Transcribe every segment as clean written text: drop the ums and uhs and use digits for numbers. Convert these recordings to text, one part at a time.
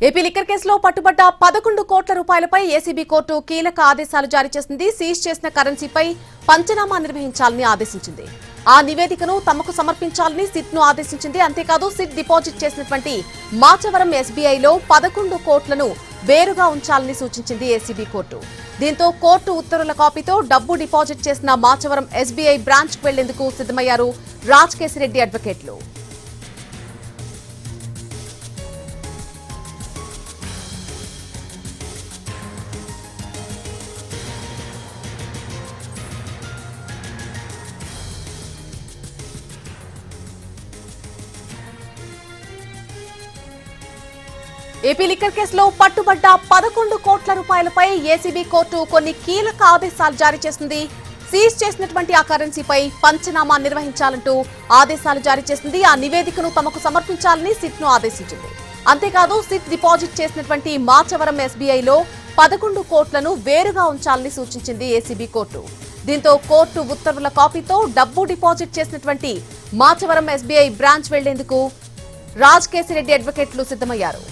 AP liquor కేసులో పట్టుబడ్డ 11 కోట్ల రూపాయలపై ACB court కీలక ఆదేశాలు జారీ చేసింది. సీజ్ చేసిన కరెన్సీపై పంచనామా నిర్వహించాలని ఆదేశించింది. ఆ నివేదికను తమకు సమర్పించాలని సిట్ ను ఆదేశించింది. అంతేకాదు సిట్ డిపాజిట్ చేసినటువంటి మాచవరం ఎస్బీఐలో 11 కోట్లను వేరుగా ఉంచాలని సూచించింది ఏసీబీ కోర్టు. దీంతో కోర్టు ఉత్తర్వుల కాపీతో డబ్బు డిపాజిట్ చేసిన మాచవరం ఎస్బీఐ బ్రాంచ్ కు వెళ్లేందుకు సిద్ధమయ్యారు రాజ్కేశిరెడ్డి అడ్వకేట్లు. ఏపీ లిక్కర్ కేసులో పట్టుబడ్డ 11 కోట్ల రూపాయలపై ఏసీబీ కోర్టు కొన్ని కీలక ఆదేశాలు జారీ చేసింది. సీజ్ చేసినటువంటి ఆ కరెన్సీపై పంచనామా నిర్వహించాలంటూ ఆదేశాలు జారీ చేసింది. ఆ నివేదికను తమకు సమర్పించాలని సిట్ ను ఆదేశించింది. అంతేకాదు సిట్ డిపాజిట్ చేసినటువంటి మాచవరం ఎస్బీఐలో 11 కోట్లను వేరుగా ఉంచాలని సూచించింది ఏసీబీ కోర్టు. దీంతో కోర్టు ఉత్తర్వుల కాపీతో డబ్బు డిపాజిట్ చేసినటువంటి మాచవరం ఎస్బీఐ బ్రాంచ్ వెళ్లేందుకు రాజ్కేశిరెడ్డి అడ్వకేట్లు సిద్ధమయ్యారు.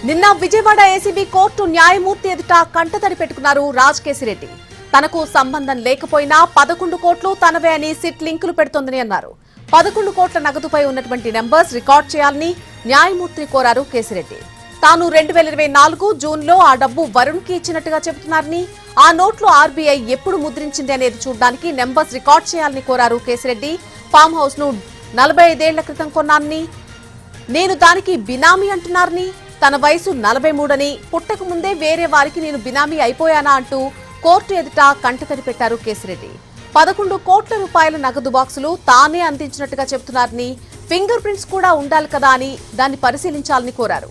నిన్న విజయవాడ ఏసీబీ కోర్టు న్యాయమూర్తి ఎదుట కంటతడి పెట్టుకున్నారు రాజ్కేశిరెడ్డి. తనకు సంబంధం లేకపోయినా 11 కోట్లు తనవే అని సిట్ లింకులు పెడుతోందని అన్నారు. 11 కోట్ల నగదుపై ఉన్నటువంటి నెంబర్స్ రికార్డ్ చేయాలని న్యాయమూర్తిని కోరారు కేశిరెడ్డి. తాను 2024 జూన్లో ఆ డబ్బు వరుణ్ కి ఇచ్చినట్టుగా చెబుతున్నారని, ఆ నోట్లు ఆర్బీఐ ఎప్పుడు ముద్రించింది అనేది చూడడానికి నెంబర్స్ రికార్డ్ చేయాలని కోరారు కేశిరెడ్డి. ఫామ్ హౌస్ ను 45 ఏళ్ల క్రితం కొన్నానని, నేను దానికి బినామీ అంటున్నారని, తన వయసు 43 అని, పుట్టక ముందే వేరే వారికి నేను బినామీ అయిపోయానా అంటూ కోర్టు ఎదుట కంటతడి పెట్టారు కేశిరెడ్డి. 11 కోట్ల రూపాయల నగదు బాక్సులు తానే అందించినట్టుగా చెబుతున్నారని, ఫింగర్ ప్రింట్స్ కూడా ఉండాలి కదా అని దాన్ని పరిశీలించాలని కోరారు.